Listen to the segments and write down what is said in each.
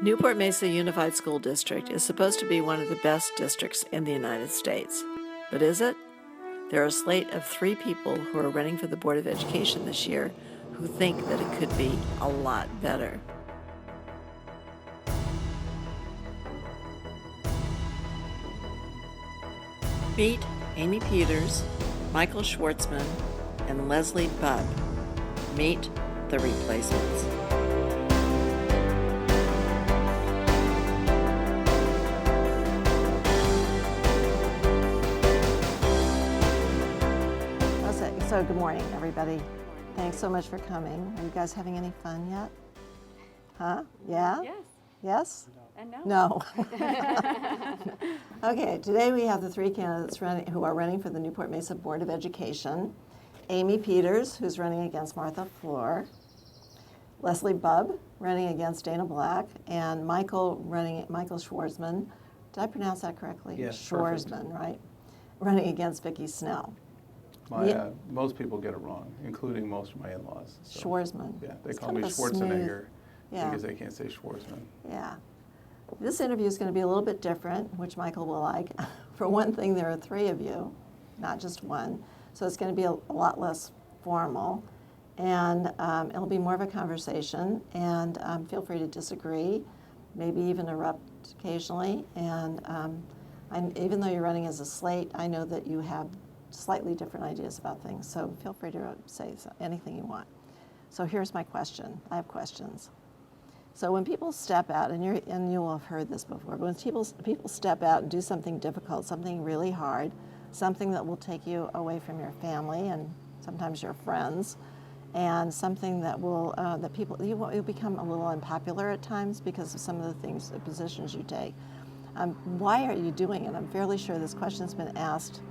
Newport Mesa Unified School District is supposed to be one of the best districts in the United States. But is it? There are a slate of 3 people who are running for the Board of Education this year who think that it could be a lot better. Meet Amy Peters, Michael Schwarzmann, and Leslie Bubb. Meet the replacements. So good morning, everybody. Thanks so much for coming. Are you guys having any fun yet? Huh? Yeah? Yes. Yes? And no. No. Okay, today we have the 3 candidates who are running for the Newport Mesa Board of Education. Amy Peters, who's running against Martha Fluor. Leslie Bubb, running against Dana Black. And Michael Schwarzmann. Did I pronounce that correctly? Yes, Schwarzmann, right? Running against Vicki Snell. Most people get it wrong, including most of my in-laws. So, Schwarzmann. yeah, they It's call kind me of a Schwarzenegger yeah. because they can't say Schwarzman. Yeah. This interview is going to be a little bit different, which Michael will like. For one thing, there are 3 of you, not just one. So it's going to be a lot less formal. And it'll be more of a conversation. And feel free to disagree, maybe even erupt occasionally. And even though you're running as a slate, I know that you have slightly different ideas about things. So feel free to say anything you want. So here's my question. I have questions. So when people step out, and you will have heard this before, but when people step out and do something difficult, something really hard, something that will take you away from your family and sometimes your friends, and something that will you'll become a little unpopular at times because of some of the positions you take. Why are you doing it? I'm fairly sure this question's been asked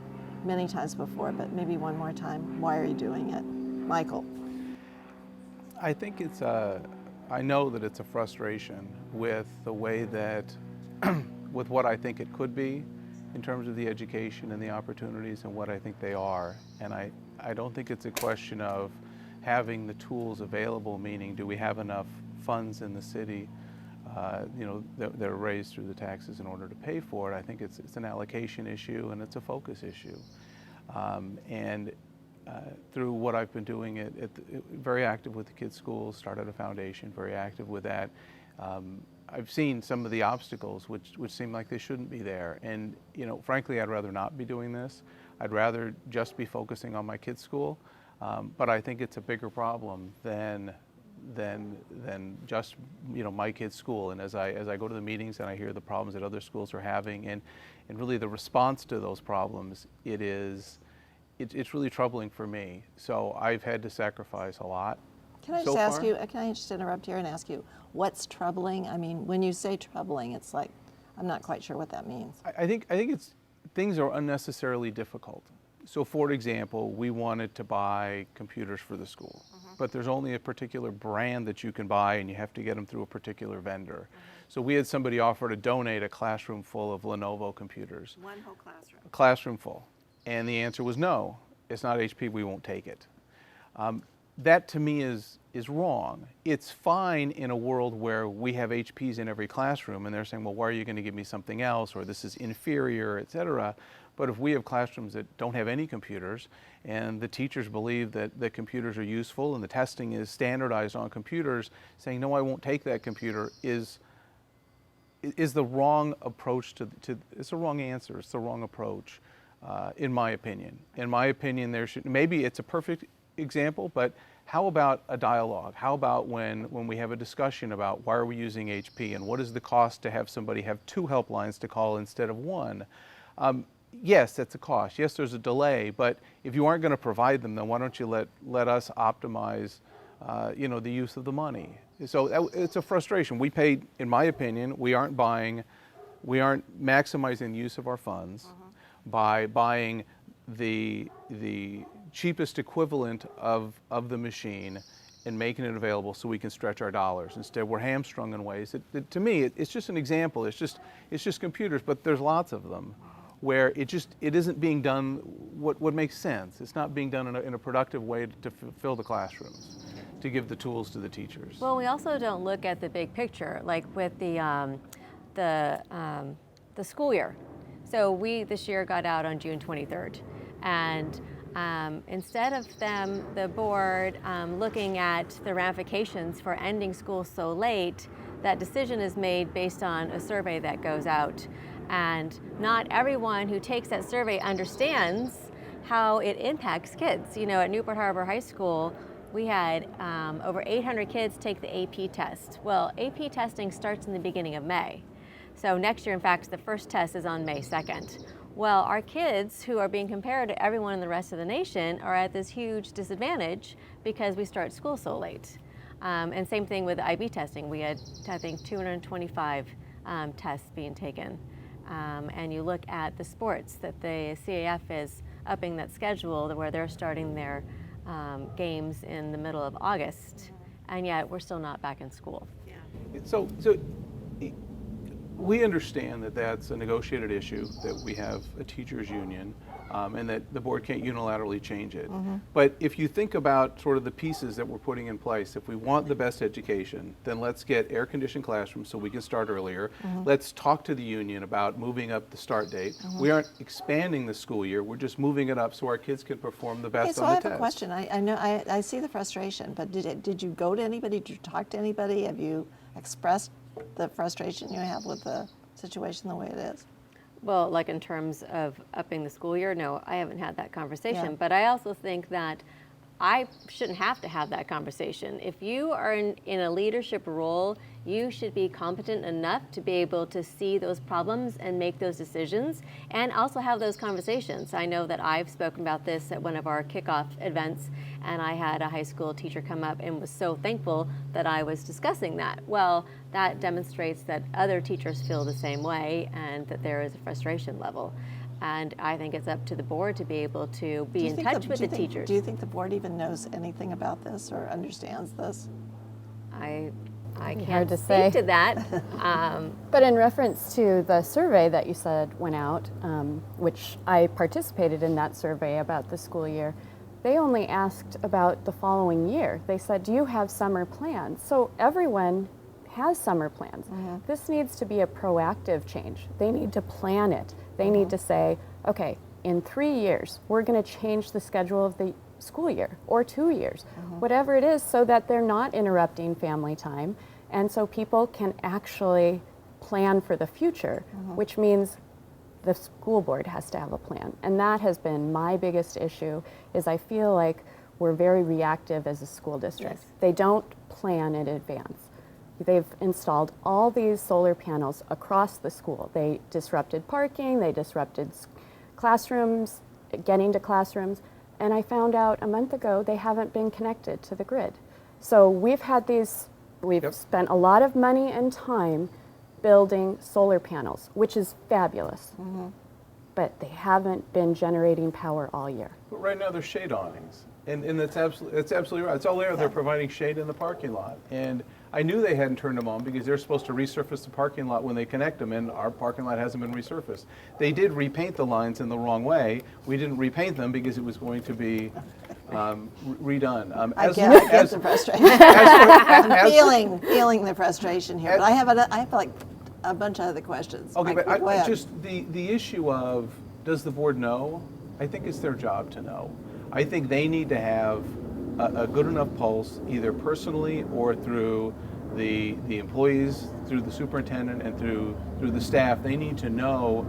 many times before, but maybe one more time. Why are you doing it? Michael. I think I know that it's a frustration with the way that, with what I think it could be in terms of the education and the opportunities and what I think they are. And I don't think it's a question of having the tools available, meaning do we have enough funds in the city that are raised through the taxes in order to pay for it. I think it's an allocation issue and it's a focus issue. Through what I've been doing, very active with the kids' schools, started a foundation, very active with that. I've seen some of the obstacles which seem like they shouldn't be there. And frankly, I'd rather not be doing this. I'd rather just be focusing on my kids' school. But I think it's a bigger problem than just my kids' school. And as I go to the meetings and I hear the problems that other schools are having, and really the response to those problems, it's really troubling for me. So I've had to sacrifice a lot. Can I just interrupt here and ask you, what's troubling? I mean, when you say troubling, it's like, I'm not quite sure what that means. I think things are unnecessarily difficult. So for example, we wanted to buy computers for the school, but there's only a particular brand that you can buy and you have to get them through a particular vendor. So we had somebody offer to donate a classroom full of Lenovo computers. One whole classroom. A classroom full. And the answer was no, it's not HP, we won't take it. That to me is wrong. It's fine in a world where we have HPs in every classroom and they're saying, well, why are you going to give me something else, or this is inferior, et cetera. But if we have classrooms that don't have any computers and the teachers believe that the computers are useful and the testing is standardized on computers, saying, no, I won't take that computer is the wrong approach it's the wrong answer, it's the wrong approach, in my opinion. In my opinion, maybe it's a perfect example, but how about a dialogue? How about when we have a discussion about why are we using HP and what is the cost to have somebody have 2 helplines to call instead of 1? Yes, that's a cost. Yes, there's a delay, but if you aren't going to provide them, then why don't you let us optimize, the use of the money? So it's a frustration. We paid, in my opinion, we aren't maximizing the use of our funds by buying the cheapest equivalent of the machine and making it available so we can stretch our dollars. Instead, we're hamstrung in ways to me, it's just an example. It's just computers, but there's lots of them where it isn't being done what makes sense. It's not being done in a productive way to fill the classrooms. to give the tools to the teachers. Well, we also don't look at the big picture, like with the school year. So we this year got out on June 23rd, and instead of the board looking at the ramifications for ending school so late, that decision is made based on a survey that goes out. And not everyone who takes that survey understands how it impacts kids. You know, at Newport Harbor High School, we had over 800 kids take the AP test. Well, AP testing starts in the beginning of May. So next year, in fact, the first test is on May 2nd. Well, our kids, who are being compared to everyone in the rest of the nation, are at this huge disadvantage because we start school so late. And same thing with IB testing. We had, I think, 225 tests being taken. And you look at the sports that the CAF is upping that schedule where they're starting their games in the middle of August, and yet we're still not back in school. So we understand that that's a negotiated issue, that we have a teachers union, and that the board can't unilaterally change it. But if you think about sort of the pieces that we're putting in place, if we want the best education, then let's get air-conditioned classrooms so we can start earlier. Let's talk to the union about moving up the start date. We aren't expanding the school year, we're just moving it up so our kids can perform the best Okay, so on I the have test. a question. I know I see the frustration, but did you go to anybody? Did you talk to anybody? Have you expressed the frustration you have with the situation the way it is? Well, like in terms of upping the school year, no, I haven't had that conversation. Yeah. But I also think that I shouldn't have to have that conversation. If you are in a leadership role, you should be competent enough to be able to see those problems and make those decisions and also have those conversations. I know that I've spoken about this at one of our kickoff events, and I had a high school teacher come up and was so thankful that I was discussing that. Well, that demonstrates that other teachers feel the same way and that there is a frustration level. And I think it's up to the board to be able to be in touch with the teachers. Do you think the board even knows anything about this or understands this? I Hard can't to speak say. to that. But in reference to the survey that you said went out, which I participated in that survey about the school year, they only asked about the following year. They said, do you have summer plans? So everyone has summer plans. This needs to be a proactive change. They need to plan it. They need to say, okay, in 3 years, we're going to change the schedule of the school year, or 2 years, whatever it is, so that they're not interrupting family time, and so people can actually plan for the future, which means the school board has to have a plan. And that has been my biggest issue, is I feel like we're very reactive as a school district. Yes. They don't plan in advance. They've installed all these solar panels across the school. They disrupted parking, they disrupted classrooms, getting to classrooms, and I found out a month ago they haven't been connected to the grid. So we've spent a lot of money and time building solar panels, which is fabulous, but they haven't been generating power all year. But right now there's shade awnings, and that's absolutely right. It's all there. They're providing shade in the parking lot, and I knew they hadn't turned them on because they're supposed to resurface the parking lot when they connect them, and our parking lot hasn't been resurfaced. They did repaint the lines in the wrong way. We didn't repaint them because it was going to be redone. I get the frustration. I'm feeling the frustration here, but I have like a bunch of other questions. Okay, Mike, but go ahead. just the issue of, does the board know? I think it's their job to know. I think they need to have a good enough pulse, either personally or through the employees, through the superintendent, and through the staff. They need to know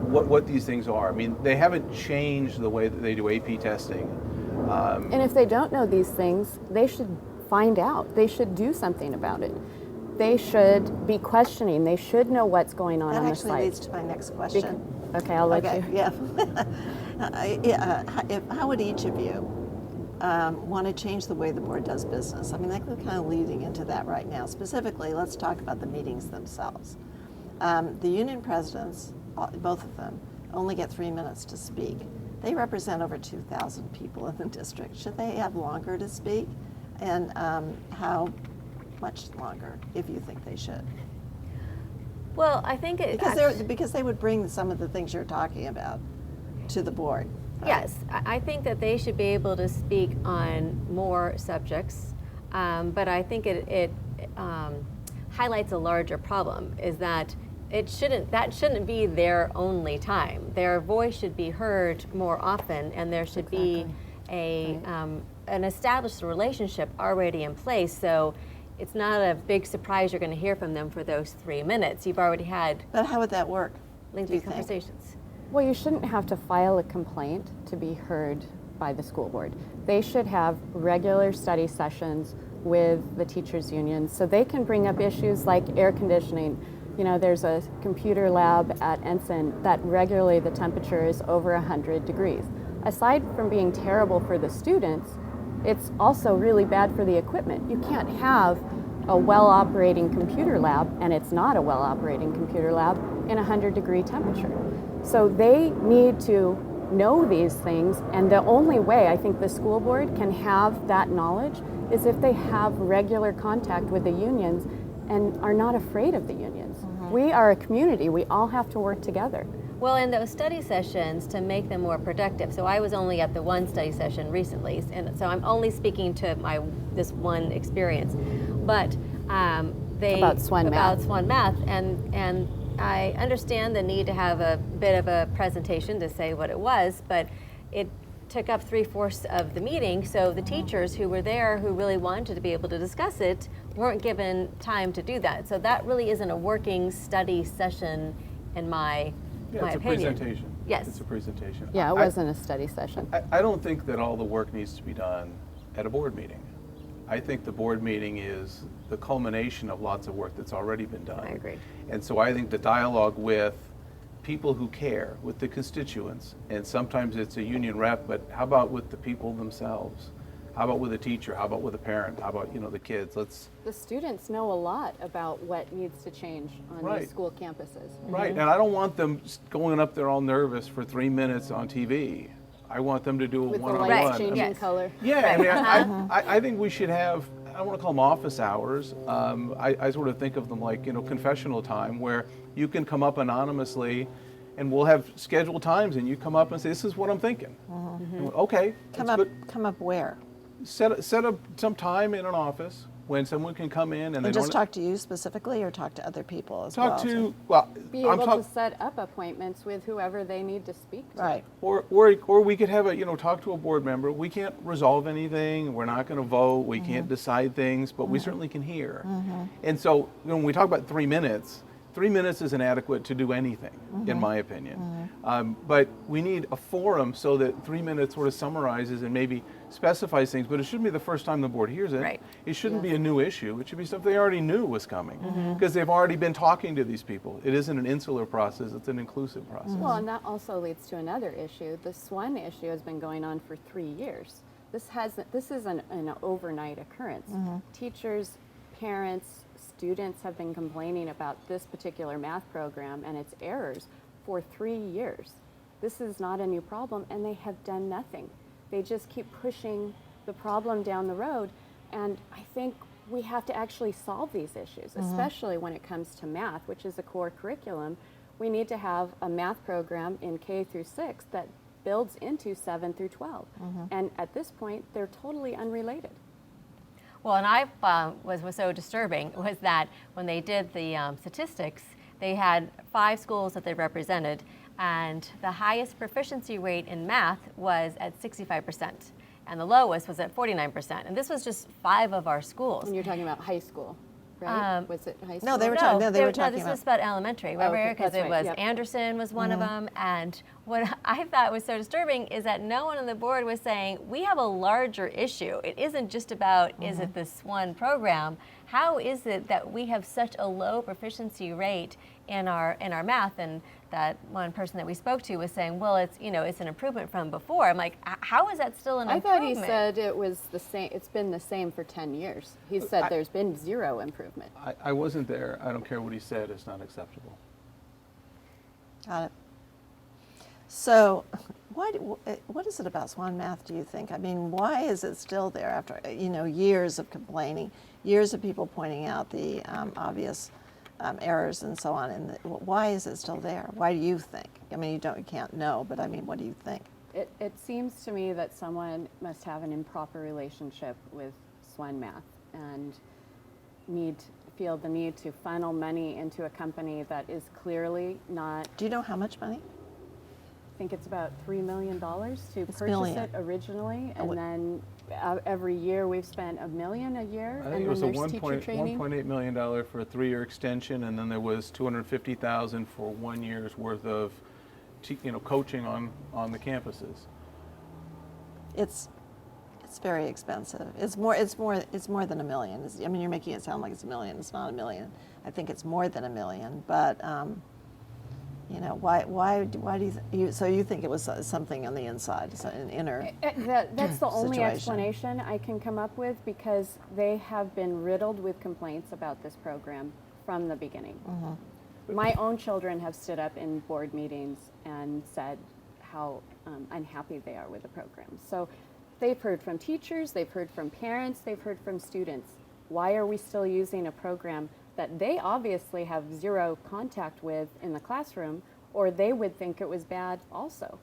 what these things are. I mean, they haven't changed the way that they do AP testing. And if they don't know these things, they should find out. They should do something about it. They should be questioning. They should know what's going on That the actually site. leads to my next question. Okay, I'll let you. Yeah. How would each of you want to change the way the board does business? I mean, we're kind of leading into that right now. Specifically, let's talk about the meetings themselves. The union presidents, both of them, only get 3 minutes to speak. They represent over 2,000 people in the district. Should they have longer to speak? And how much longer, if you think they should? Well, I think it Because they would bring some of the things you're talking about to the board. Yes, I think that they should be able to speak on more subjects. but I think it highlights a larger problem, is that that shouldn't be their only time. Their voice should be heard more often, and there should be an established relationship already in place. So it's not a big surprise you're going to hear from them for those 3 minutes. You've already had But how would that work? lengthy do you think? conversations. Well, you shouldn't have to file a complaint to be heard by the school board. They should have regular study sessions with the teachers' unions so they can bring up issues like air conditioning. You know, there's a computer lab at Ensign that regularly the temperature is over 100 degrees. Aside from being terrible for the students, it's also really bad for the equipment. You can't have a well-operating computer lab, and it's not a well-operating computer lab, in 100-degree temperature. So they need to know these things, and the only way I think the school board can have that knowledge is if they have regular contact with the unions and are not afraid of the unions. We are a community. We all have to work together. Well, in those study sessions, to make them more productive, so I was only at the one study session recently, and so I'm only speaking to this one experience, but About SWAN math, and I understand the need to have a bit of a presentation to say what it was, but it took up 3/4 of the meeting, so the teachers who were there who really wanted to be able to discuss it weren't given time to do that. So that really isn't a working study session in my it's opinion. a presentation. Yes. It's a presentation. Yeah, it wasn't a study session. I don't think that all the work needs to be done at a board meeting. I think the board meeting is the culmination of lots of work that's already been done. I agree. And so I think the dialogue with people who care, with the constituents, and sometimes it's a union rep, but how about with the people themselves? How about with a teacher? How about with a parent? How about, the kids? The students know a lot about what needs to change on Right. these school campuses. Right, and I don't want them going up there all nervous for 3 minutes on TV. I want them to do it With the one-on-one. lights changing Yes. color. Yeah, I mean, I think we should have, I don't want to call them office hours. I sort of think of them like, confessional time, where you can come up anonymously and we'll have scheduled times and you come up and say, this is what I'm thinking. And, okay, that's good. Come up where? Set up some time in an office when someone can come in and they And just don't talk to you specifically, or talk to other people as talk well? to, well, Be I'm able talking. to set up appointments with whoever they need to speak to. Right. Or we could have talk to a board member. We can't resolve anything. We're not going to vote. We can't decide things, but we certainly can hear. And so when we talk about 3 minutes, 3 minutes is inadequate to do anything, in my opinion. But we need a forum so that 3 minutes sort of summarizes and maybe specifies things, but it shouldn't be the first time the board hears it. Right. It shouldn't be a new issue. It should be stuff they already knew was coming, because they've already been talking to these people. It isn't an insular process, it's an inclusive process. Well, and that also leads to another issue. The SWAN issue has been going on for 3 years. This isn't an overnight occurrence. Teachers, parents, students have been complaining about this particular math program and its errors for 3 years. This is not a new problem, and they have done nothing. They just keep pushing the problem down the road, and I think we have to actually solve these issues, especially when it comes to math, which is a core curriculum. We need to have a math program in K through 6 that builds into 7 through 12. And at this point, they're totally unrelated. Well, and I was so disturbing was that when they did the statistics, they had 5 schools that they represented, and the highest proficiency rate in math was at 65%, and the lowest was at 49%. And this was just 5 of our schools. When you're talking about high school, right? Was it high school? No, they were talking this about. was about elementary, remember? okay, Because that's it right, was yep. Anderson was one of them, and what I thought was so disturbing is that no one on the board was saying, we have a larger issue. It isn't just about, is it this one program? How is it that we have such a low proficiency rate in our math? And that one person that we spoke to was saying, well, it's it's an improvement from before. I'm like, how is that still an I improvement? thought he said it was the same. It's been the same for 10 years. He said there's been 0 improvement. I wasn't there. I don't care what he said. It's not acceptable. Got it. So, what is it about SWAN math, do you think? I mean, why is it still there after years of complaining, years of people pointing out the obvious errors and so on? And why is it still there? Why do you think? I mean, you can't know, but I mean, what do you think? It seems to me that someone must have an improper relationship with SWAN math. and feel the need to funnel money into a company that is clearly not. Do you know how much money? I think it's about $3 million to purchase million. it originally, and what- then every year we've spent $1 million a year, I and think it was then a there's teacher training. $1.8 million for a 3-year extension, and then there was $250,000 for 1 year's worth of, coaching on the campuses. It's very expensive. It's more than $1 million. I mean, you're making it sound like it's $1 million. It's not $1 million. I think it's more than $1 million. But why do you so you think it was something on the inside, so an inner That's the only situation. explanation I can come up with, because they have been riddled with complaints about this program from the beginning. My own children have stood up in board meetings and said how unhappy they are with the program. So they've heard from teachers, they've heard from parents, they've heard from students. Why are we still using a program that they obviously have zero contact with in the classroom, or they would think it was bad also?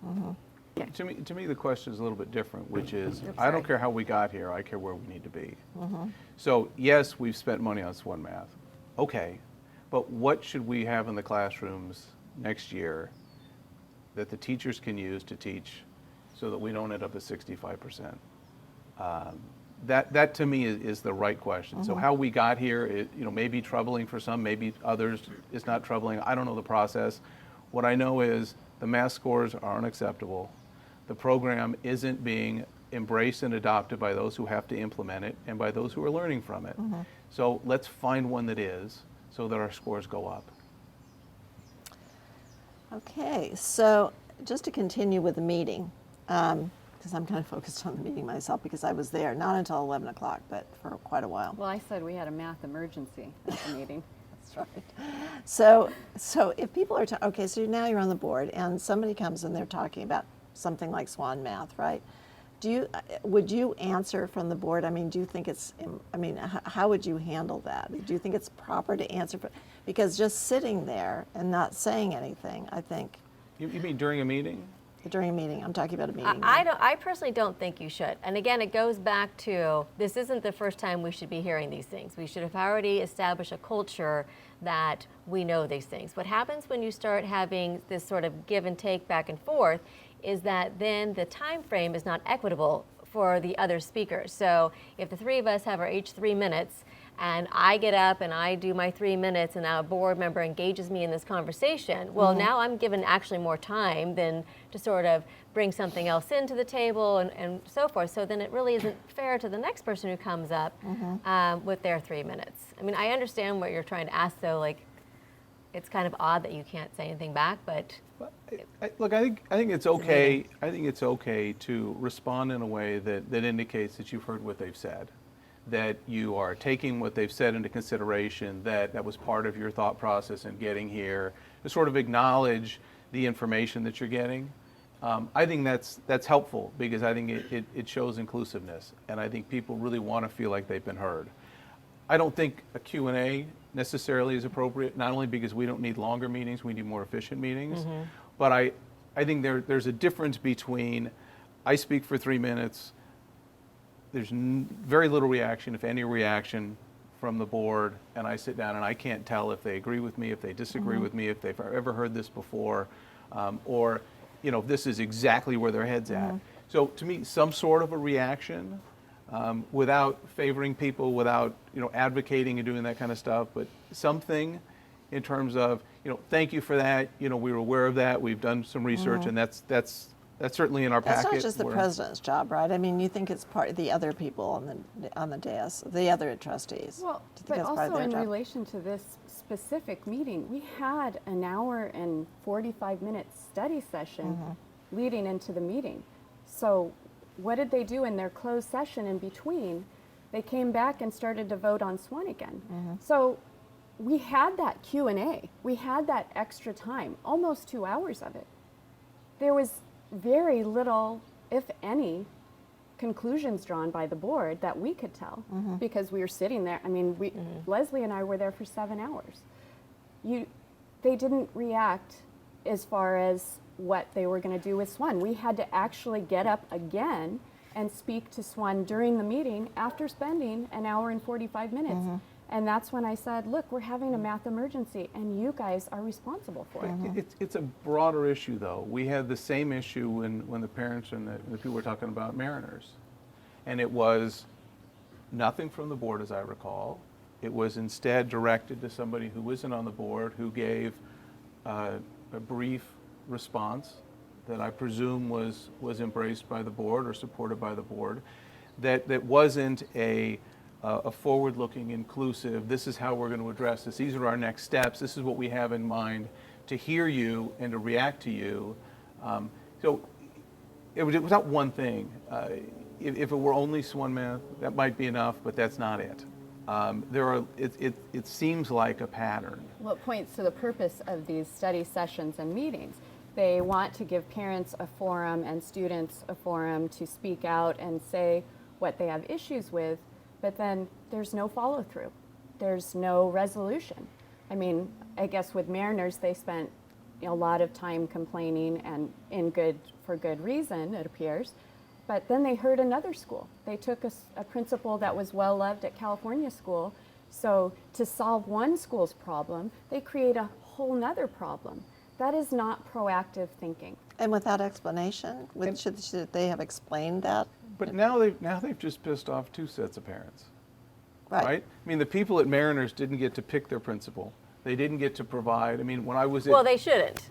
To me, the question is a little bit different, which is, I don't care how we got here, I care where we need to be. So yes, we've spent money on SWON math. Okay, but what should we have in the classrooms next year that the teachers can use to teach so that we don't end up at 65%? That to me is the right question. So how we got here, may be troubling for some, maybe others it's not troubling. I don't know the process. What I know is the math scores are unacceptable. The program isn't being embraced and adopted by those who have to implement it and by those who are learning from it. So let's find one that is, so that our scores go up. Okay, so just to continue with the meeting, because I'm kind of focused on the meeting myself because I was there, not until 11 o'clock, but for quite a while. Well, I said we had a math emergency at the meeting. That's right. So if people are, okay, so now you're on the board and somebody comes and they're talking about something like SWON math, right? Would you answer from the board? I mean, do you think how would you handle that? Do you think it's proper to answer? Because just sitting there and not saying anything, I think. You mean during a meeting? During a meeting, I'm talking about a meeting. I personally don't think you should. And again, it goes back to, this isn't the first time we should be hearing these things. We should have already established a culture that we know these things. What happens when you start having this sort of give and take back and forth is that then the time frame is not equitable for the other speakers. So if the three of us have our each 3 minutes, and I get up and I do my 3 minutes and now a board member engages me in this conversation, well, now I'm given actually more time than to sort of bring something else into the table and so forth. So then it really isn't fair to the next person who comes up with their 3 minutes. I mean, I understand what you're trying to ask, though. Like, it's kind of odd that you can't say anything back, but Look, I think it's okay. I think it's okay to respond in a way that indicates that you've heard what they've said, that you are taking what they've said into consideration, that was part of your thought process in getting here, to sort of acknowledge the information that you're getting. I think that's helpful because I think it shows inclusiveness, and I think people really want to feel like they've been heard. I don't think a Q&A necessarily is appropriate, not only because we don't need longer meetings, we need more efficient meetings, but I think there's a difference between I speak for 3 minutes, there's very little reaction, if any reaction, from the board, and I sit down and I can't tell if they agree with me, if they disagree with me, if they've ever heard this before, or if this is exactly where their head's at. So to me, some sort of a reaction, without favoring people, without advocating and doing that kind of stuff, but something in terms of thank you for that. We were aware of that. We've done some research, and that's certainly in our packet. That's not just the president's job, right? I mean, you think it's part of the other people on the dais, the other trustees. Well, Do you think but that's part of also their in job? relation to this specific meeting, we had an hour and 45-minute study session leading into the meeting. So what did they do in their closed session in between? They came back and started to vote on SWON again. So we had that Q&A. We had that extra time, almost 2 hours of it. There was very little, if any, conclusions drawn by the board that we could tell because we were sitting there. I mean, Leslie and I were there for 7 hours. They didn't react as far as what they were going to do with SWON. We had to actually get up again and speak to SWAN during the meeting after spending an hour and 45 minutes. And that's when I said, look, we're having a math emergency and you guys are responsible for it. It's a broader issue, though. We had the same issue when the parents and the people were talking about Mariners. And it was nothing from the board, as I recall. It was instead directed to somebody who isn't on the board, who gave a brief response that I presume was embraced by the board or supported by the board, that wasn't a forward-looking, inclusive, this is how we're going to address this, these are our next steps, this is what we have in mind to hear you and to react to you. So it was not one thing. If it were only SWAN math, that might be enough, but that's not it. It seems like a pattern. Well, it points to the purpose of these study sessions and meetings. They want to give parents a forum and students a forum to speak out and say what they have issues with, but then there's no follow through. There's no resolution. I mean, I guess with Mariners, they spent a lot of time complaining and for good reason, it appears. But then they heard another school. They took a principal that was well loved at California school. So to solve one school's problem, they create a whole nother problem. That is not proactive thinking. And without explanation, should they have explained that? But now they've just pissed off two sets of parents, right? I mean, the people at Mariners didn't get to pick their principal. They didn't get to provide. I mean, when I was at Well, they shouldn't.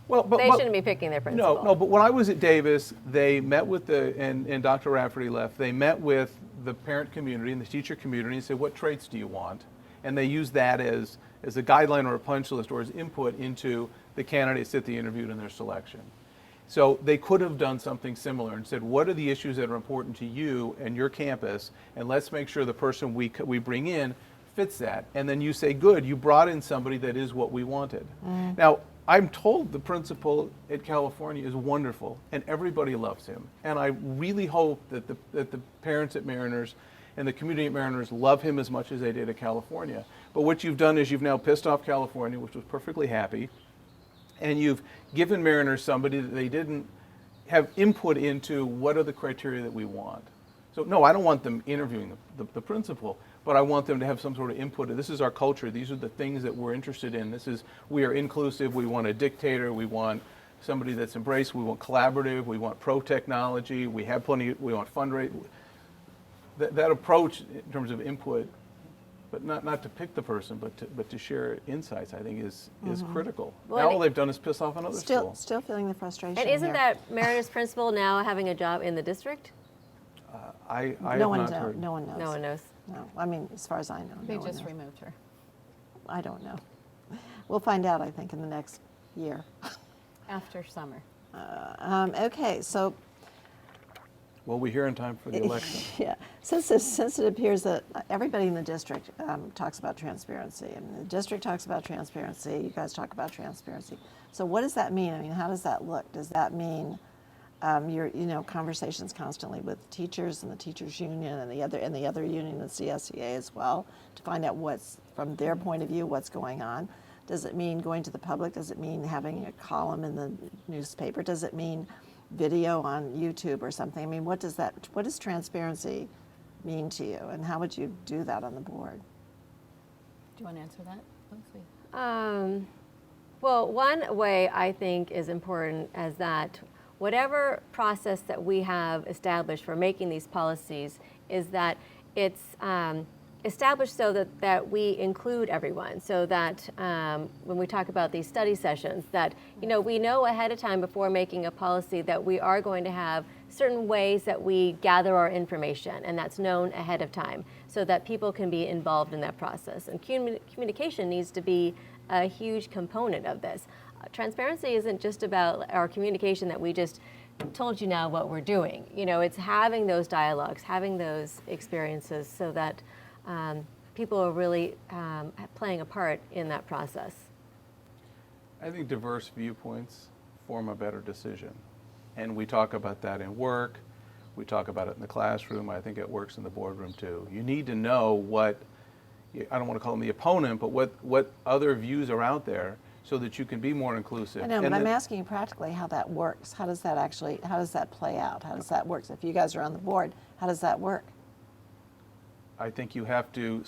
They shouldn't be picking their principal. No, but when I was at Davis, they met with and Dr. Rafferty left, they met with the parent community and the teacher community and said, what traits do you want? And they used that as a guideline or a punch list or as input into the candidates that they interviewed in their selection. So they could have done something similar and said, what are the issues that are important to you and your campus, and let's make sure the person we bring in fits that. And then you say, good, you brought in somebody that is what we wanted. Now, I'm told the principal at California is wonderful, and everybody loves him. And I really hope that the parents at Mariners and the community at Mariners love him as much as they did at California. But what you've done is you've now pissed off California, which was perfectly happy, and you've given Mariners somebody that they didn't have input into what are the criteria that we want. So no, I don't want them interviewing the principal, but I want them to have some sort of input. This is our culture. These are the things that we're interested in. We are inclusive. We want a dictator. We want somebody that's embraced. We want collaborative. We want pro-technology. We want fundraising. That approach in terms of input, but not to pick the person, but to share insights, I think is critical. Well, now all they've done is piss off another school. Still feeling the frustration. And isn't here. that Mariners principal now having a job in the district? I have No one not knows. heard. No one knows. No one knows. No, I mean, as far as I know, They no one just knows. removed her. I don't know. We'll find out, I think, in the next year. After summer. Okay, so Well, we're here in time for the election. yeah, since it appears that everybody in the district talks about transparency, and the district talks about transparency, you guys talk about transparency. So what does that mean? I mean, how does that look? Does that mean your conversations constantly with teachers and the teachers union and the other union, the CSEA as well, to find out what's from their point of view what's going on? Does it mean going to the public? Does it mean having a column in the newspaper? Does it mean video on YouTube or something? I mean, what does transparency mean to you, and how would you do that on the board? Do you want to answer that, Leslie? Well, one way I think is important is that whatever process that we have established for making these policies is that it's established so that we include everyone, so that when we talk about these study sessions, that we know ahead of time before making a policy that we are going to have certain ways that we gather our information, and that's known ahead of time, so that people can be involved in that process. And communication needs to be a huge component of this. Transparency isn't just about our communication that we just told you now what we're doing. It's having those dialogues, having those experiences, so that people are really playing a part in that process. I think diverse viewpoints form a better decision. And we talk about that in work. We talk about it in the classroom. I think it works in the boardroom too. You need to know what, I don't want to call them the opponent, but what other views are out there, so that you can be more inclusive. I know, but And I'm then- asking you practically how that works. How does that play out? How does that work? If you guys are on the board, how does that work? I think you have to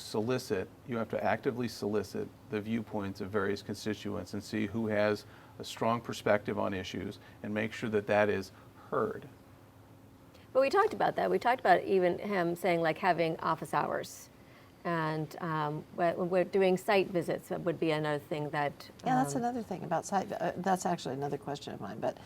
actively solicit the viewpoints of various constituents and see who has a strong perspective on issues and make sure that that is heard. But we talked about that. We talked about even him saying like having office hours. And when we're doing site visits, that would be another thing that. Yeah, that's another thing about site. That's actually another question of mine. But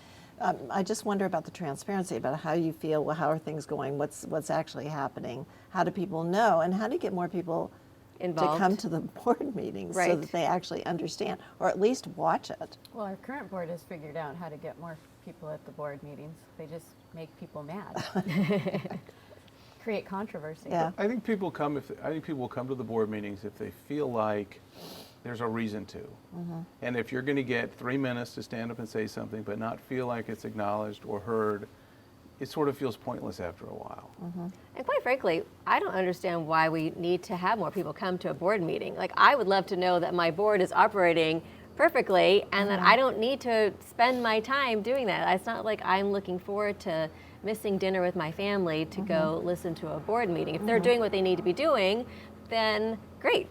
I just wonder about the transparency, about how you feel, how are things going, what's actually happening, how do people know, and how do you get more people Involved. to come to the board meetings so Right. that they actually understand, or at least watch it. Well, our current board has figured out how to get more people at the board meetings. They just make people mad. Create controversy. Yeah. I think people come to the board meetings if they feel like there's a reason to. And if you're going to get 3 minutes to stand up and say something but not feel like it's acknowledged or heard, it sort of feels pointless after a while. And quite frankly, I don't understand why we need to have more people come to a board meeting. Like, I would love to know that my board is operating perfectly and that I don't need to spend my time doing that. It's not like I'm looking forward to missing dinner with my family to go listen to a board meeting. If they're doing what they need to be doing, then great.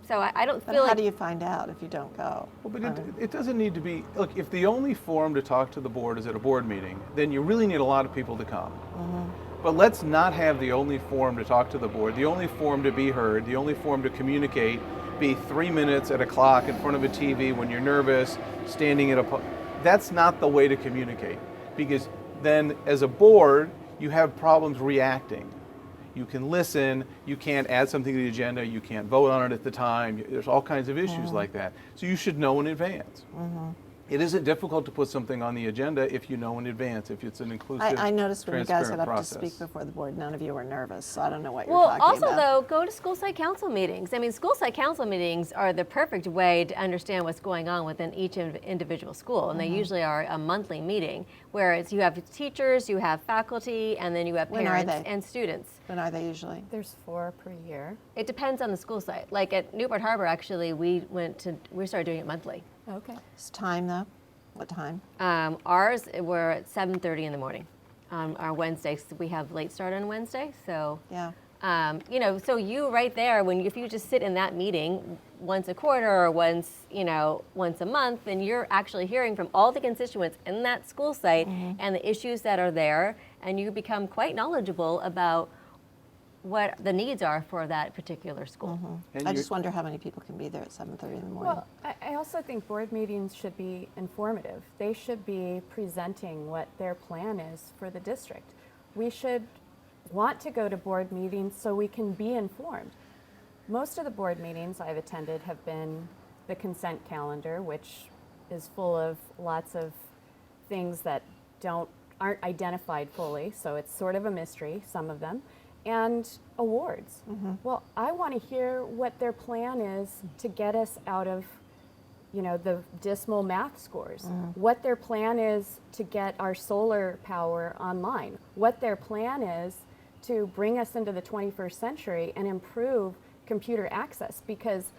So I don't But feel how like do you find out if you don't go? Well, but it doesn't need to be, look, if the only forum to talk to the board is at a board meeting, then you really need a lot of people to come. But let's not have the only forum to talk to the board, the only forum to be heard, the only forum to communicate be 3 minutes at a clock in front of a TV when you're nervous, standing at a, that's not the way to communicate. Because then as a board, you have problems reacting. You can listen, you can't add something to the agenda, you can't vote on it at the time. There's all kinds of issues like that. So you should know in advance. It isn't difficult to put something on the agenda if you know in advance, if it's an inclusive, I noticed when you guys got transparent up process. to speak before the board, none of you were nervous, so I don't know what you're well, talking also about. though, go to school site council meetings. I mean, school site council meetings are the perfect way to understand what's going on within each individual school, and they usually are a monthly meeting, whereas you have teachers, you have faculty, and then you have When are parents they? and students. When are they usually? There's 4 per year. It depends on the school site. Like at Newport Harbor, actually, we started doing it monthly. Okay. It's time though? What time? Ours, we're at 7:30 in the morning. On our Wednesdays, we have late start on Wednesday, so. Yeah. So you right there, if you just sit in that meeting once a quarter or once a month, then you're actually hearing from all the constituents in that school site and the issues that are there, and you become quite knowledgeable about what the needs are for that particular school. And I you- just wonder how many people can be there at 7:30 in the morning. Well, I also think board meetings should be informative. They should be presenting what their plan is for the district. We should want to go to board meetings so we can be informed. Most of the board meetings I've attended have been the consent calendar, which is full of lots of things that aren't identified fully, so it's sort of a mystery, some of them, and awards. Well, I want to hear what their plan is to get us out of the dismal math scores, what their plan is to get our solar power online, what their plan is to bring us into the 21st century and improve computer access, because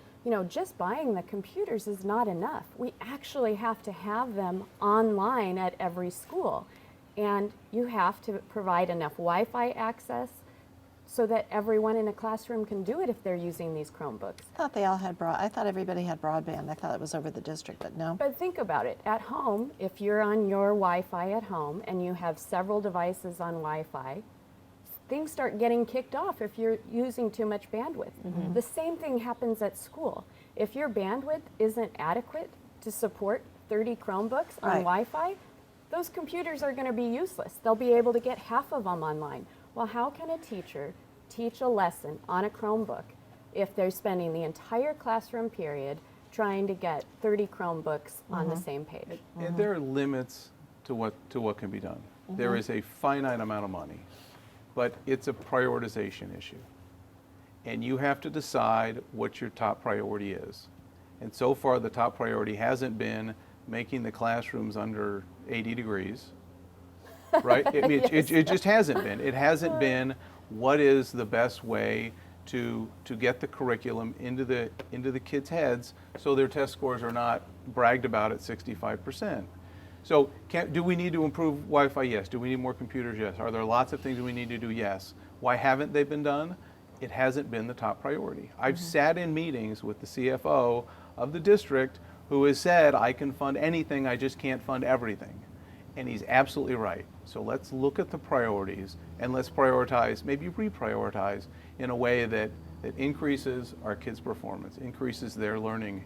just buying the computers is not enough. We actually have to have them online at every school, and you have to provide enough Wi-Fi access so that everyone in a classroom can do it if they're using these Chromebooks. I thought everybody had broadband. I thought it was over the district, but no. But think about it. At home, if you're on your Wi-Fi at home and you have several devices on Wi-Fi, things start getting kicked off if you're using too much bandwidth. The same thing happens at school. If your bandwidth isn't adequate to support 30 Chromebooks on Right. Wi-Fi, those computers are going to be useless. They'll be able to get half of them online. Well, how can a teacher teach a lesson on a Chromebook if they're spending the entire classroom period trying to get 30 Chromebooks on the same page? And there are limits to what can be done. There is a finite amount of money, but it's a prioritization issue. And you have to decide what your top priority is. And so far, the top priority hasn't been making the classrooms under 80 degrees, right? I mean, it just hasn't been. It hasn't been what is the best way to get the curriculum into the kids' heads so their test scores are not bragged about at 65%. So do we need to improve Wi-Fi? Yes. Do we need more computers? Yes. Are there lots of things we need to do? Yes. Why haven't they been done? It hasn't been the top priority. I've sat in meetings with the CFO of the district who has said, I can fund anything, I just can't fund everything. And he's absolutely right. So let's look at the priorities and let's prioritize, maybe reprioritize in a way that increases our kids' performance, increases their learning.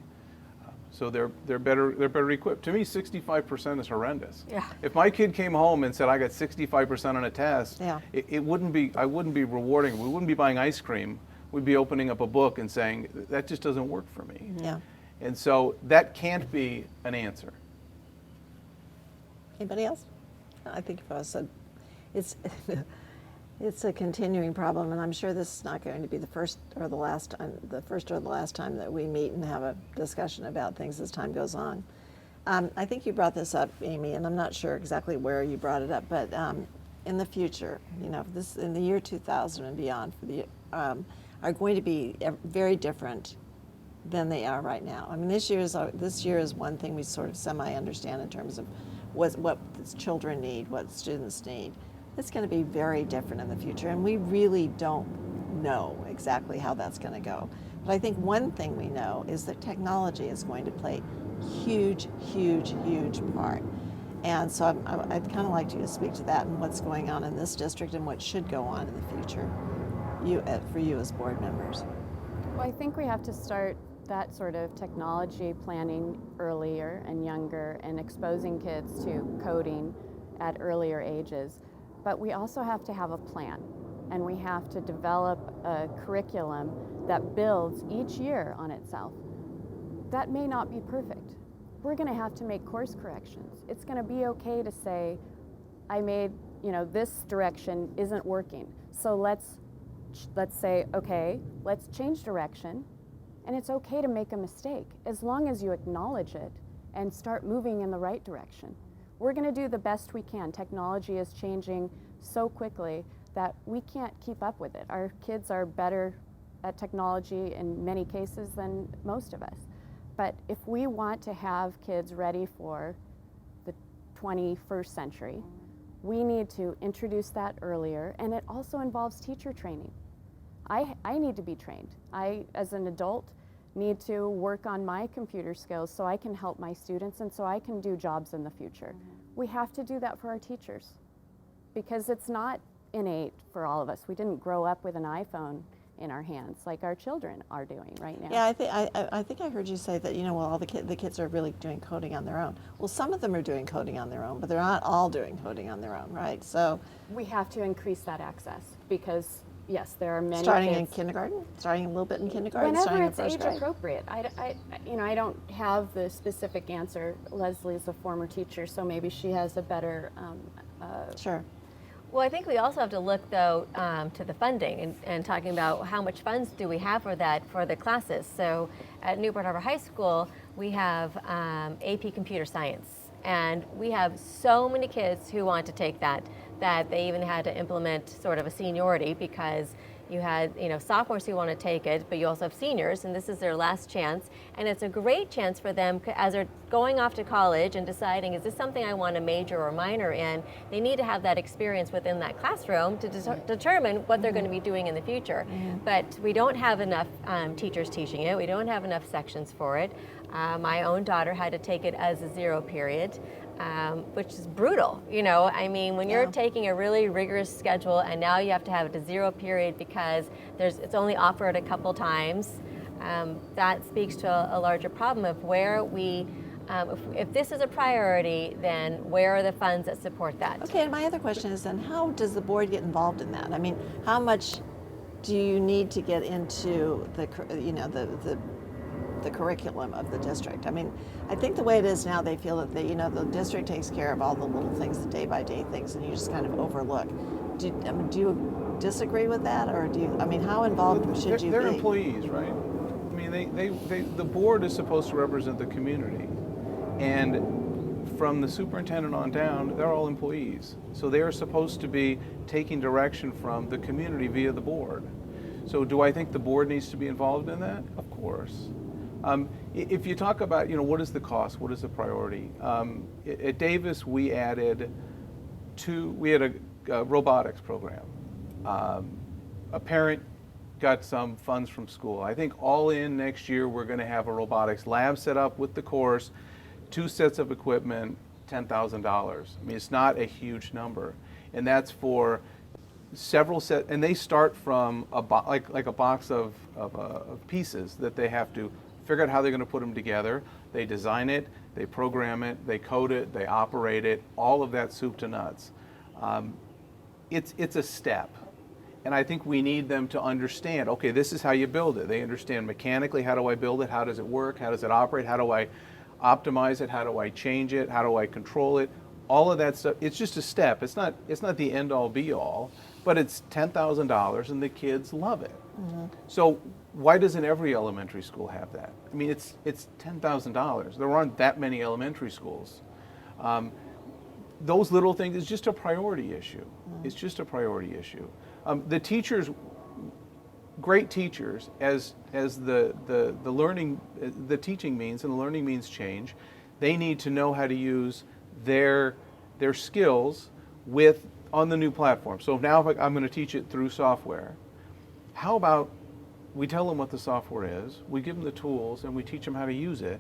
So they're better equipped. To me, 65% is horrendous. Yeah. If my kid came home and said I got 65% on a test, Yeah. it wouldn't be. I wouldn't be rewarding. We wouldn't be buying ice cream. We'd be opening up a book and saying that just doesn't work for me. Yeah. And so that can't be an answer. Anybody else? I think if I said it's it's a continuing problem, and I'm sure this is not going to be the first or the last time that we meet and have a discussion about things as time goes on. I think you brought this up, Amy, and I'm not sure exactly where you brought it up, but in the future, this in the year 2000 and beyond, are going to be very different than they are right now. I mean, this year is one thing we sort of semi-understand in terms of what children need, what students need. It's going to be very different in the future, and we really don't know exactly how that's going to go. But I think one thing we know is that technology is going to play huge, huge, huge part. And so I'd kind of like you to speak to that and what's going on in this district and what should go on in the future for you as board members. Well, I think we have to start that sort of technology planning earlier and younger and exposing kids to coding at earlier ages. But we also have to have a plan, and we have to develop a curriculum that builds each year on itself. That may not be perfect. We're going to have to make course corrections. It's going to be okay to say, I made, this direction isn't working. So let's say, okay, let's change direction. And it's okay to make a mistake as long as you acknowledge it and start moving in the right direction. We're going to do the best we can. Technology is changing so quickly that we can't keep up with it. Our kids are better at technology in many cases than most of us. But if we want to have kids ready for the 21st century, we need to introduce that earlier, and it also involves teacher training. I need to be trained. I, as an adult, need to work on my computer skills so I can help my students and so I can do jobs in the future. We have to do that for our teachers because it's not innate for all of us. We didn't grow up with an iPhone in our hands like our children are doing right now. Yeah, I think I heard you say that, all the kids are really doing coding on their own. Well, some of them are doing coding on their own, but they're not all doing coding on their own, right? So we have to increase that access because yes, there are many starting kids, in kindergarten, starting a little bit in kindergarten, whenever starting in it's first age grade. appropriate. I don't have the specific answer. Leslie's a former teacher, so maybe she has a better. Sure. Well, I think we also have to look, though, to the funding and talking about how much funds do we have for that for the classes. So at Newport Harbor High School, we have AP Computer Science, and we have so many kids who want to take that they even had to implement sort of a seniority because you had sophomores who want to take it, but you also have seniors, and this is their last chance. And it's a great chance for them as they're going off to college and deciding, is this something I want to major or minor in? They need to have that experience within that classroom to determine what they're going to be doing in the future. But we don't have enough teachers teaching it. We don't have enough sections for it. My own daughter had to take it as a 0 period. Which is brutal, I mean, when you're taking a really rigorous schedule and now you have to have it to 0 period because it's only offered a couple times, that speaks to a larger problem of where we, if this is a priority, then where are the funds that support that? Okay, and my other question is then how does the board get involved in that? I mean, how much do you need to get into the curriculum of the district? I mean, I think the way it is now, they feel that the district takes care of all the little things, the day-by-day things, and you just kind of overlook. Do you disagree with that, or how involved should you be? They're employees, right? I mean, the board is supposed to represent the community, and from the superintendent on down, they're all employees. So they are supposed to be taking direction from the community via the board. So do I think the board needs to be involved in that? Of course. If you talk about, what is the cost? What is the priority? At Davis, we had a robotics program. A parent got some funds from school. I think all in next year, we're going to have a robotics lab set up with the course, 2 sets of equipment, $10,000. I mean, it's not a huge number. And that's for several sets, and they start from like a box of pieces that they have to figure out how they're going to put them together. They design it, they program it, they code it, they operate it, all of that soup to nuts. It's a step. And I think we need them to understand, okay, this is how you build it. They understand mechanically, how do I build it? How does it work? How does it operate? How do I optimize it? How do I change it? How do I control it? All of that stuff, it's just a step. It's not the end all be all, but it's $10,000 and the kids love it. Mm-hmm. So why doesn't every elementary school have that? I mean, it's $10,000. There aren't that many elementary schools. Those little things, it's just a priority issue. Mm-hmm. It's just a priority issue. The teachers, great teachers, as the learning, the teaching means and the learning means change, they need to know how to use their skills on the new platform. So now if I'm going to teach it through software, how about we tell them what the software is, we give them the tools, and we teach them how to use it,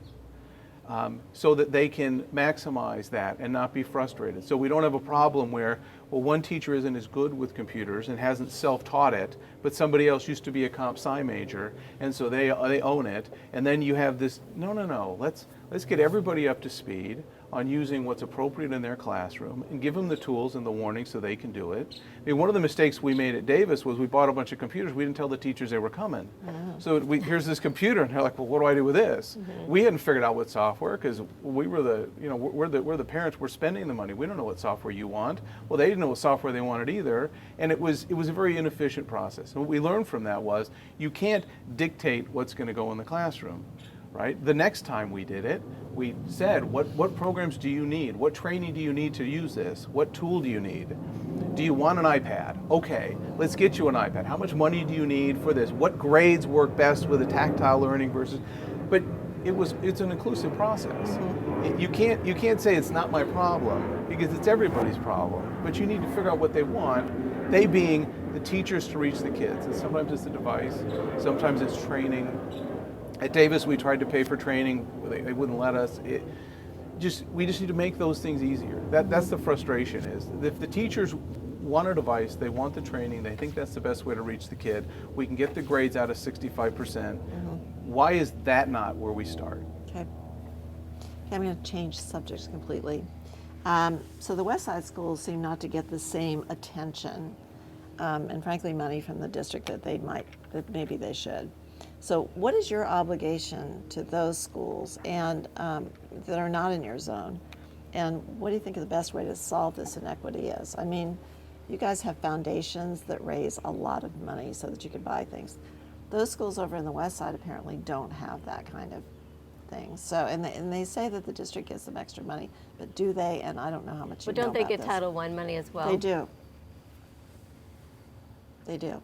so that they can maximize that and not be frustrated. So we don't have a problem where, well, one teacher isn't as good with computers and hasn't self-taught it, but somebody else used to be a comp sci major, and so they own it. And then you have this, no, let's get everybody up to speed on using what's appropriate in their classroom and give them the tools and the warnings so they can do it. I mean, one of the mistakes we made at Davis was we bought a bunch of computers. We didn't tell the teachers they were coming. Oh. So here's this computer, and they're like, well, what do I do with this? Mm-hmm. We hadn't figured out what software, because we were we're the parents. We're spending the money. We don't know what software you want. Well, they didn't know what software they wanted either, and it was a very inefficient process. And what we learned from that was you can't dictate what's going to go in the classroom. Right? The next time we did it, we said, what programs do you need? What training do you need to use this? What tool do you need? Do you want an iPad? Okay, let's get you an iPad. How much money do you need for this? What grades work best with a tactile learning versus? But it's an inclusive process. Mm-hmm. You can't say it's not my problem, because it's everybody's problem. But you need to figure out what they want. They being the teachers to reach the kids. And sometimes it's the device, sometimes it's training. At Davis, we tried to pay for training. They wouldn't let us. We just need to make those things easier. That's the frustration is. If the teachers want a device, they want the training, they think that's the best way to reach the kid, we can get the grades out of 65%. Mm-hmm. Why is that not where we start? Okay, I'm going to change subjects completely. So the West Side schools seem not to get the same attention and frankly money from the district that maybe they should. So what is your obligation to those schools and that are not in your zone? And what do you think the best way to solve this inequity is? I mean, you guys have foundations that raise a lot of money so that you can buy things. Those schools over in the West Side apparently don't have that kind of thing. So, and they say that the district gives them extra money, but do they? And I don't know how much you know about this. But don't they get Title I money as well? They do. They do.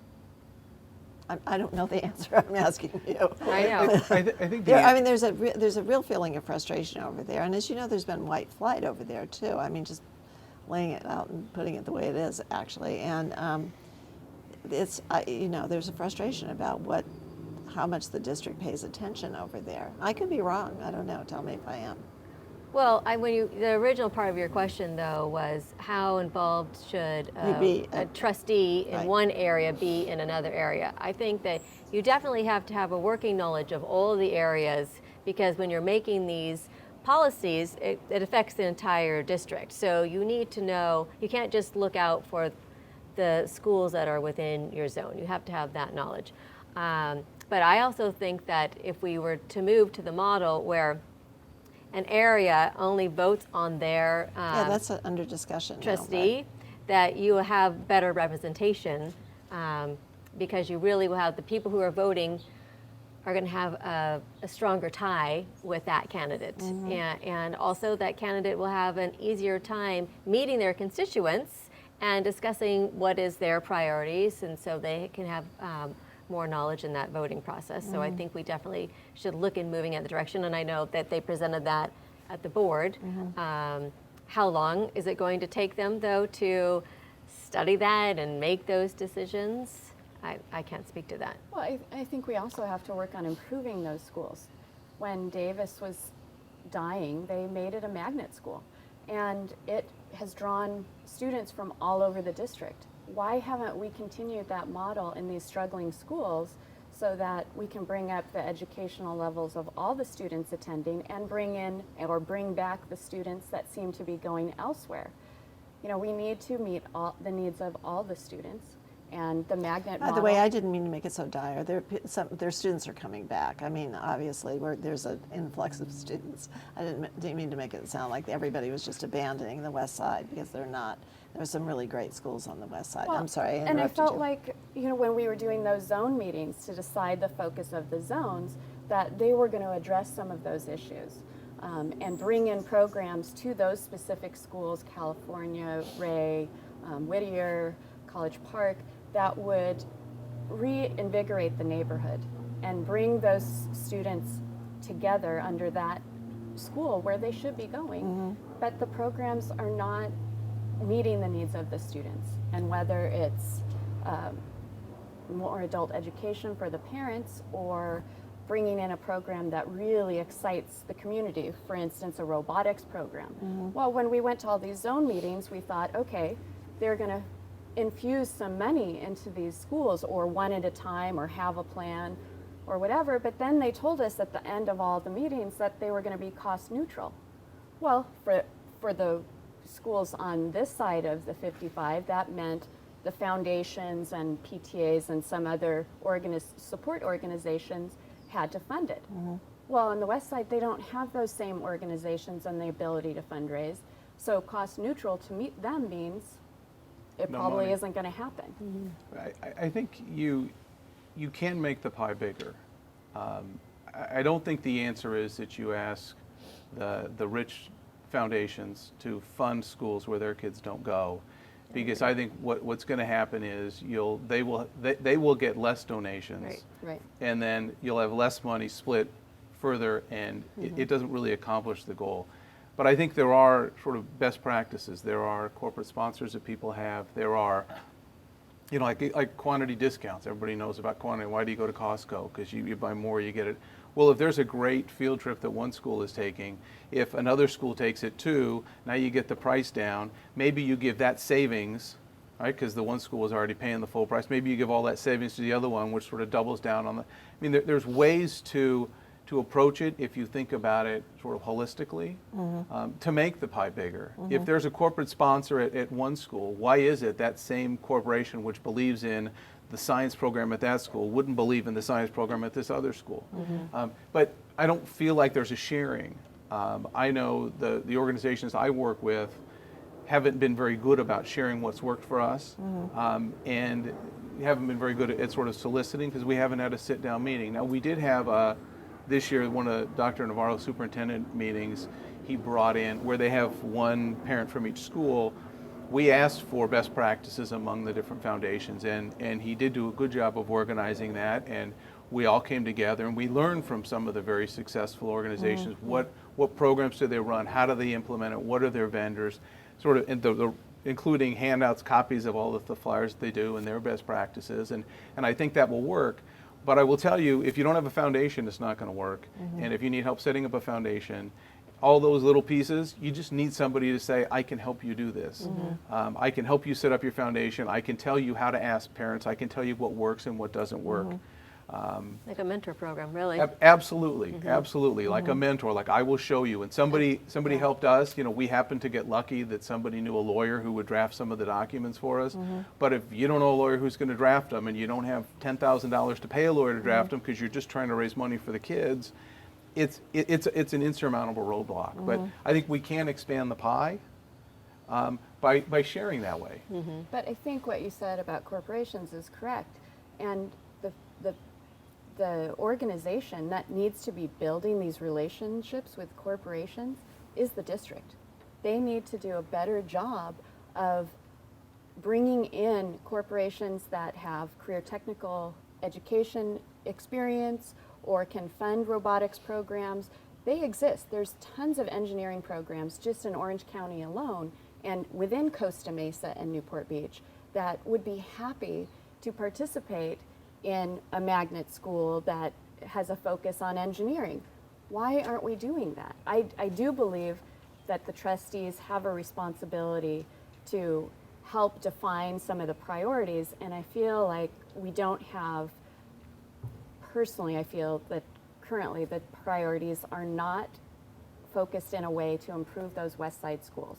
I don't know the answer. I'm asking you. I know. I think there's a real feeling of frustration over there, and as you know, there's been white flight over there too. I mean, just laying it out and putting it the way it is, actually, and there's a frustration about how much the district pays attention over there. I could be wrong. I don't know. Tell me if I am. Well, the original part of your question, though, was how involved should a trustee in one area be in another area. I think that you definitely have to have a working knowledge of all of the areas, because when you're making these policies, it affects the entire district. So you need to know, you can't just look out for the schools that are within your zone. You have to have that knowledge. But I also think that if we were to move to the model where an area only votes on their that's under discussion trustee, now, that you will have better representation, because you really will have the people who are voting are going to have a stronger tie with that candidate. Mm-hmm. And also that candidate will have an easier time meeting their constituents and discussing what is their priorities, and so they can have more knowledge in that voting process. So I think we definitely should look in moving in the direction, and I know that they presented that at the board. How long is it going to take them, though, to study that and make those decisions? I can't speak to that. Well, I think we also have to work on improving those schools. When Davis was dying, they made it a magnet school, and it has drawn students from all over the district. Why haven't we continued that model in these struggling schools so that we can bring up the educational levels of all the students attending and bring in or bring back the students that seem to be going elsewhere? You know, we need to meet all the needs of all the students, and the magnet By model. the way, I didn't mean to make it so dire. Their students are coming back. I mean, obviously, there's an influx of students. I didn't mean to make it sound like everybody was just abandoning the West Side, because they're not. There's some really great schools on the West Side. Well, I'm sorry, I and I interrupted felt you. like, you know, when we were doing those zone meetings to decide the focus of the zones, that they were going to address some of those issues and bring in programs to those specific schools, California, Ray, Whittier, College Park, that would reinvigorate the neighborhood and bring those students together under that school where they should be going. But the programs are not meeting the needs of the students, and whether it's more adult education for the parents or bringing in a program that really excites the community, for instance, a robotics program. Well, when we went to all these zone meetings, we thought, okay, they're going to infuse some money into these schools, or one at a time, or have a plan, or whatever, but then they told us at the end of all the meetings that they were going to be cost neutral. Well, for the schools on this side of the 55, that meant the foundations and PTAs and some other support organizations had to fund it. Well, on the West Side, they don't have those same organizations and the ability to fundraise, so cost neutral to meet them means it No probably money. isn't going to happen. I think you can make the pie bigger. I don't think the answer is that you ask the rich foundations to fund schools where their kids don't go, because I think what's going to happen is they will get less donations, Right. and then you'll have less money split further, and it doesn't really accomplish the goal. But I think there are sort of best practices. There are corporate sponsors that people have. There are, you know, like quantity discounts. Everybody knows about quantity. Why do you go to Costco? Because you buy more, you get it. Well, if there's a great field trip that one school is taking, if another school takes it too, now you get the price down. Maybe you give that savings, right? Because the one school was already paying the full price. Maybe you give all that savings to the other one, which sort of doubles down on the. I mean, there's ways to approach it, if you think about it sort of holistically, to make the pie bigger. If there's a corporate sponsor at one school, why is it that same corporation which believes in the science program at that school wouldn't believe in the science program at this other school? But I don't feel like there's a sharing. I know the organizations I work with haven't been very good about sharing what's worked for us, and haven't been very good at sort of soliciting, because we haven't had a sit-down meeting. Now, we did have this year, one of Dr. Navarro's superintendent meetings, he brought in, where they have one parent from each school, we asked for best practices among the different foundations, and he did do a good job of organizing that, and we all came together and we learned from some of the very successful organizations what programs do they run, how do they implement it, what are their vendors, sort of including handouts, copies of all of the flyers they do and their best practices, and I think that will work. But I will tell you, if you don't have a foundation, it's not going to work. And if you need help setting up a foundation, all those little pieces, you just need somebody to say, I can help you do this. I can help you set up your foundation. I can tell you how to ask parents. I can tell you what works and what doesn't work. Like a mentor program, really. Absolutely, absolutely. Like a mentor, like I will show you. And somebody helped us. You know, we happened to get lucky that somebody knew a lawyer who would draft some of the documents for us. But if you don't know a lawyer who's going to draft them, and you don't have $10,000 to pay a lawyer to draft them because you're just trying to raise money for the kids, it's an insurmountable roadblock. But I think we can expand the pie by sharing that way. But I think what you said about corporations is correct, and the organization that needs to be building these relationships with corporations is the district. They need to do a better job of bringing in corporations that have career technical education experience or can fund robotics programs, they exist. There's tons of engineering programs just in Orange County alone and within Costa Mesa and Newport Beach that would be happy to participate in a magnet school that has a focus on engineering. Why aren't we doing that? I do believe that the trustees have a responsibility to help define some of the priorities, and I feel like we don't have, personally I feel that currently the priorities are not focused in a way to improve those West Side schools.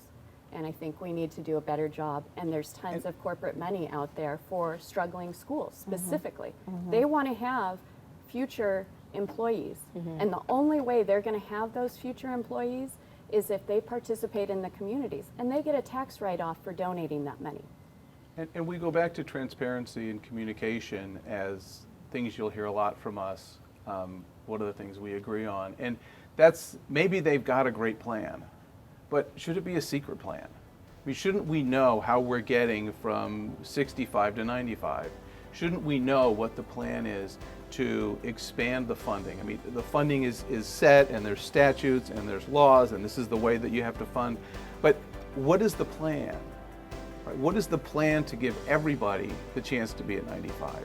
And I think we need to do a better job. And there's tons of corporate money out there for struggling schools specifically. They want to have future employees. And the only way they're going to have those future employees is if they participate in the communities. And they get a tax write-off for donating that money. And we go back to transparency and communication as things you'll hear a lot from us. What are the things we agree on? And that's, maybe they've got a great plan, but should it be a secret plan? I mean, shouldn't we know how we're getting from 65 to 95? Shouldn't we know what the plan is to expand the funding? I mean, the funding is set, and there's statutes and there's laws, and this is the way that you have to fund. But what is the plan? Right? What is the plan to give everybody the chance to be at 95?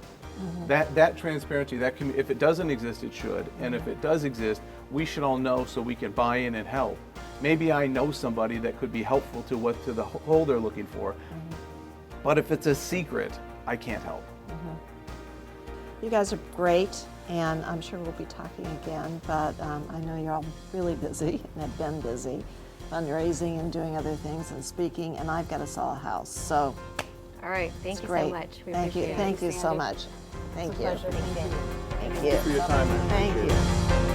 That transparency, if it doesn't exist, it should. And if it does exist, we should all know so we can buy in and help. Maybe I know somebody that could be helpful to the whole they're looking for. But if it's a secret, I can't help. You guys are great, and I'm sure we'll be talking again, but I know you're all really busy and have been busy fundraising and doing other things and speaking, and I've got to sell a house. So All right, thank you great. so much. We Thank you. appreciate it. Thank you so much. Thank you. Thank you. Thank Thank you for your time. Thank you.